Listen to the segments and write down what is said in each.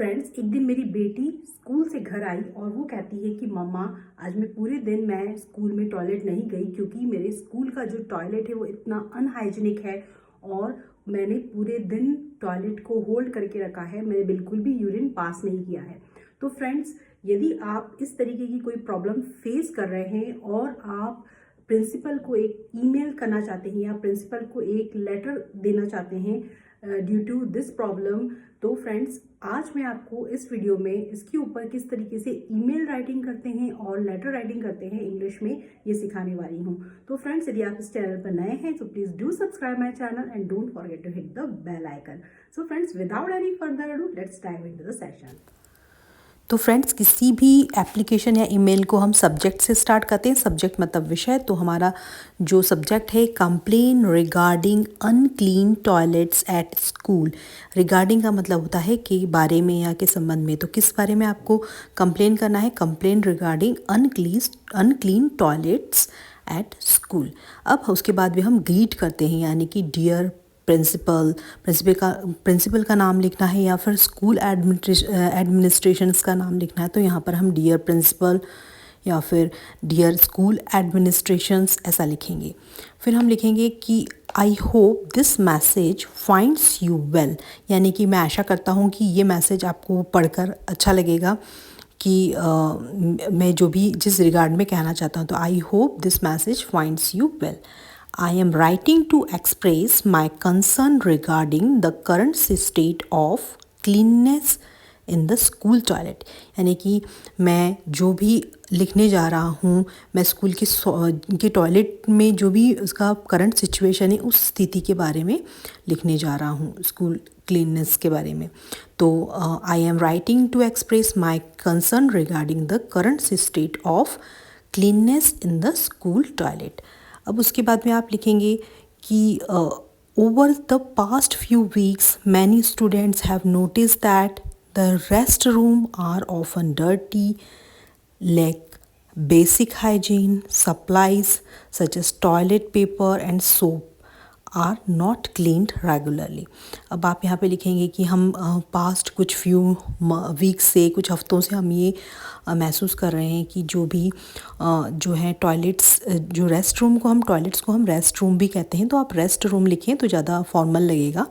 Friends, एक दिन मेरी बेटी स्कूल से घर आई और वो कहती है कि मम्मा, आज मैं पूरे दिन मैं स्कूल में टॉयलेट नहीं गई क्योंकि मेरे स्कूल का जो टॉयलेट है वो इतना अनहाइजीनिक है और मैंने पूरे दिन टॉयलेट को होल्ड करके रखा है, मैंने बिल्कुल भी यूरिन पास नहीं किया है। तो फ्रेंड्स, यदि आप इस तरीके की कोई प्रॉब्लम फेस कर रहे हैं और आप प्रिंसिपल को एक ईमेल करना चाहते हैं या प्रिंसिपल को एक लेटर देना चाहते हैं ड्यू टू दिस प्रॉब्लम, तो फ्रेंड्स आज मैं आपको इस वीडियो में इसके ऊपर किस तरीके से ईमेल राइटिंग करते हैं और लेटर राइटिंग करते हैं इंग्लिश में ये सिखाने वाली हूँ। तो फ्रेंड्स, यदि आप इस चैनल पर नए हैं तो please do subscribe my channel and don't forget to hit the bell icon. So friends, without any further ado, let's dive into the session. तो फ्रेंड्स, किसी भी एप्लीकेशन या ईमेल को हम सब्जेक्ट से स्टार्ट करते हैं। सब्जेक्ट मतलब विषय। तो हमारा जो सब्जेक्ट है, complain regarding unclean toilets at school. Regarding का मतलब होता है कि बारे में या के संबंध में। तो किस बारे में आपको कंप्लेन करना है? Complain regarding unclean toilets at school. अब उसके बाद भी हम ग्रीट करते हैं, यानी कि डियर प्रिंसिपल का नाम लिखना है या फिर स्कूल एडमिनिस्ट्रेशंस का नाम लिखना है। तो यहाँ पर हम डियर प्रिंसिपल या फिर डियर स्कूल एडमिनिस्ट्रेशंस ऐसा लिखेंगे। फिर हम लिखेंगे कि I hope this message finds you well, यानी कि मैं आशा करता हूँ कि ये मैसेज आपको पढ़कर अच्छा लगेगा कि मैं जो भी जिस रिगार्ड में कहना चाहता हूँ। तो I hope this message finds you well. I am writing to express my concern regarding the current state of cleanliness in the school toilet। यानी कि मैं जो भी लिखने जा रहा हूँ, मैं स्कूल के टॉयलेट में जो भी उसका करंट सिचुएशन है उस स्थिति के बारे में लिखने जा रहा हूँ, स्कूल क्लीननेस के बारे में। तो I am writing to express my concern regarding the current state of cleanness in the school toilet. अब उसके बाद में आप लिखेंगे कि over the past few weeks many students have notice that the rest room are often dirty, lack basic hygiene, supplies such as toilet paper and soap are not cleaned regularly. अब आप यहाँ पे लिखेंगे कि हम पास्ट कुछ few weeks से, कुछ हफ्तों से हम ये महसूस कर रहे हैं कि जो भी जो है टॉयलेट्स, जो रेस्ट रूम को हम टॉयलेट्स को हम रेस्ट रूम भी कहते हैं। तो आप रेस्ट रूम लिखें तो ज़्यादा फॉर्मल लगेगा।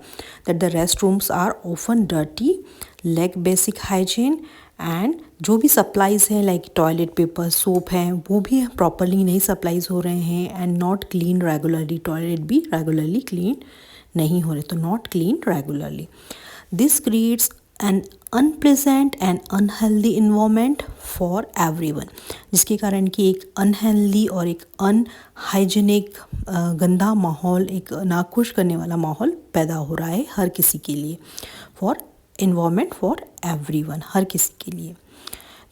That the rest rooms are often dirty, lack basic hygiene and जो भी सप्लाइज़ हैं लाइक टॉयलेट पेपर, सोप हैं, वो भी प्रॉपरली नहीं सप्लाइज हो रहे हैं। And not clean regularly, toilet भी रेगुलरली क्लीन नहीं हो रहे। तो not clean regularly. This creates an unpleasant and unhealthy environment for everyone, जिसके कारण कि एक अनहेल्दी और एक अनहाइजीनिक गंदा माहौल, एक नाखुश करने वाला माहौल पैदा हो रहा है हर किसी के लिए। इन्वायरमेंट फॉर एवरीवन, हर किसी के लिए।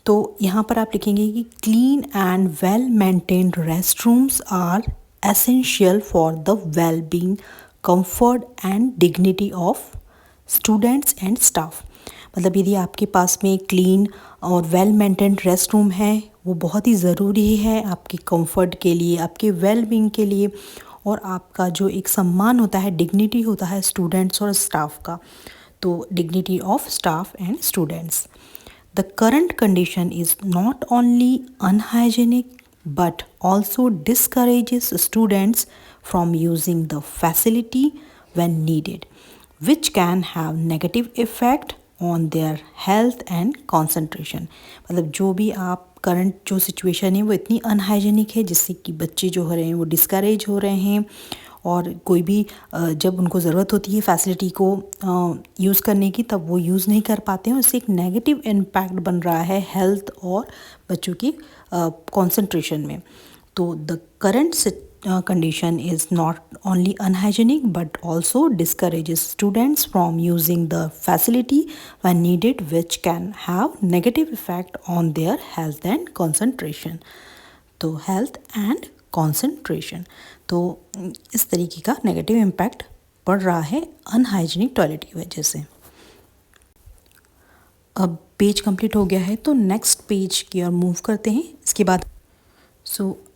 तो यहाँ पर आप लिखेंगे कि clean and well maintained rest rooms are essential for the well being, comfort and dignity of students and staff. मतलब यदि आपके पास में क्लीन और वेल मेंटेन्ड रेस्ट रूम है, वो बहुत ही ज़रूरी है आपके कंफर्ट के लिए, आपके वेल बीइंग के लिए, और आपका जो एक सम्मान होता है, डिग्निटी होता है स्टूडेंट्स और स्टाफ का। तो dignity of staff and students. The current condition is not only unhygienic but also discourages students from using the facility when needed, which can have negative effect on their health and concentration। मतलब जो भी आप current जो situation है वो इतनी unhygienic है जिससे कि बच्चे जो हो रहे हैं वो डिस्करेज हो रहे हैं, और कोई भी जब उनको ज़रूरत होती है फैसिलिटी को यूज़ करने की, तब वो यूज़ नहीं कर पाते हैं। उससे एक नेगेटिव इम्पैक्ट बन रहा है हेल्थ और बच्चों की कंसंट्रेशन में। तो the current condition is not only unhygienic but also discourages students from using the facility when needed, which can have negative effect on their health and concentration। तो health and concentration, तो इस तरीके का negative impact पड़ रहा है unhygienic toilet की वजह से। अब पेज कंप्लीट हो गया है, तो नेक्स्ट पेज की ओर मूव करते हैं। इसके बाद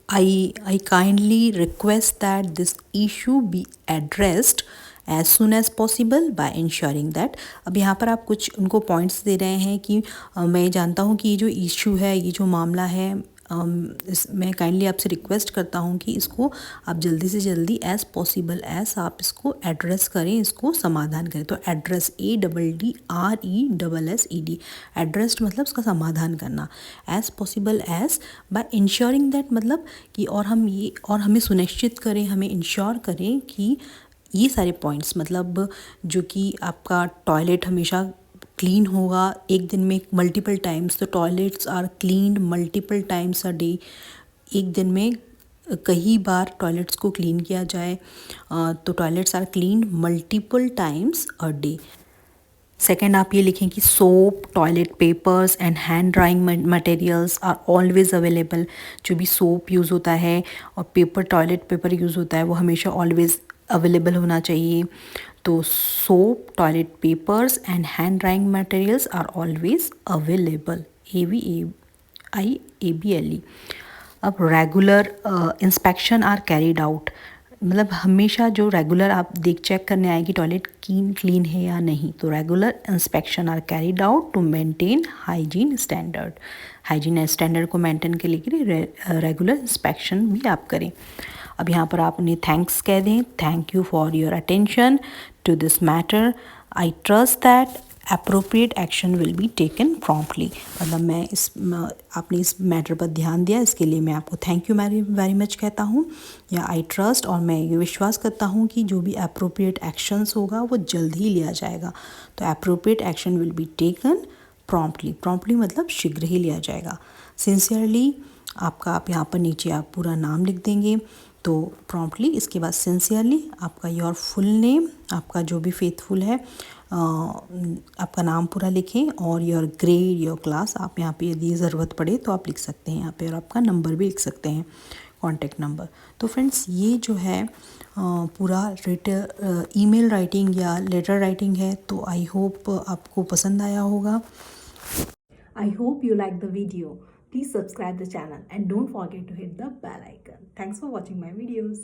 I kindly request that this issue be addressed as soon as possible by ensuring that. अब यहाँ पर आप कुछ उनको पॉइंट्स दे रहे हैं कि मैं जानता हूँ कि ये जो इशू है, ये जो मामला है, मैं काइंडली आपसे रिक्वेस्ट करता हूँ कि इसको आप जल्दी से जल्दी एज़ पॉसिबल एज़ आप इसको एड्रेस करें, इसको समाधान करें। तो एड्रेस ADDRESSED, एड्रेस मतलब उसका समाधान करना, as possible as by ensuring that मतलब कि और हमें सुनिश्चित करें, हमें इंश्योर करें कि ये सारे पॉइंट्स मतलब जो कि आपका टॉयलेट हमेशा क्लीन होगा एक दिन में मल्टीपल टाइम्स। तो toilets are cleaned multiple times a day, एक दिन में कई बार टॉयलेट्स को क्लीन किया जाए। तो toilets are cleaned multiple times a day. Second आप ये लिखें कि soap, toilet papers and hand drying materials are always available. जो भी सोप यूज़ होता है और टॉयलेट पेपर यूज़ होता है वो हमेशा ऑलवेज अवेलेबल होना चाहिए। तो soap, toilet papers and hand drying materials are always available, AVAIABLE। अब regular inspection are carried out, मतलब हमेशा जो रेगुलर आप चेक करने आए कि टॉयलेट क्लीन है या नहीं। तो regular inspection are carried out to maintain hygiene standard. Hygiene standard को मेंटेन के लिए रेगुलर इंस्पेक्शन भी आप करें। अब यहाँ पर आप उन्हें थैंक्स कह दें, thank you for your attention to this matter, I trust that appropriate action will be taken promptly. मतलब आपने इस मैटर पर ध्यान दिया, इसके लिए मैं आपको थैंक यू वेरी मच कहता हूँ, या आई ट्रस्ट, और मैं ये विश्वास करता हूँ कि जो भी अप्रोप्रिएट एक्शंस होगा वो जल्द ही लिया जाएगा। तो appropriate action will be taken promptly मतलब शीघ्र ही लिया जाएगा। सिंसियरली आप यहाँ पर नीचे आप पूरा नाम लिख देंगे। तो प्रॉम्प्टली, इसके बाद सिंसियरली आपका योर फुल नेम, आपका जो भी फेथफुल है आपका नाम पूरा लिखें, और योर ग्रेड, योर क्लास आप यहाँ पे यदि ज़रूरत पड़े तो आप लिख सकते हैं यहाँ पे, और आपका नंबर भी लिख सकते हैं, कॉन्टैक्ट नंबर। तो फ्रेंड्स ये जो है पूरा ईमेल राइटिंग या लेटर राइटिंग है। तो आई होप आपको पसंद आया होगा। I hope you like the video. Please subscribe the channel and don't forget to hit the bell icon. Thanks for watching my videos.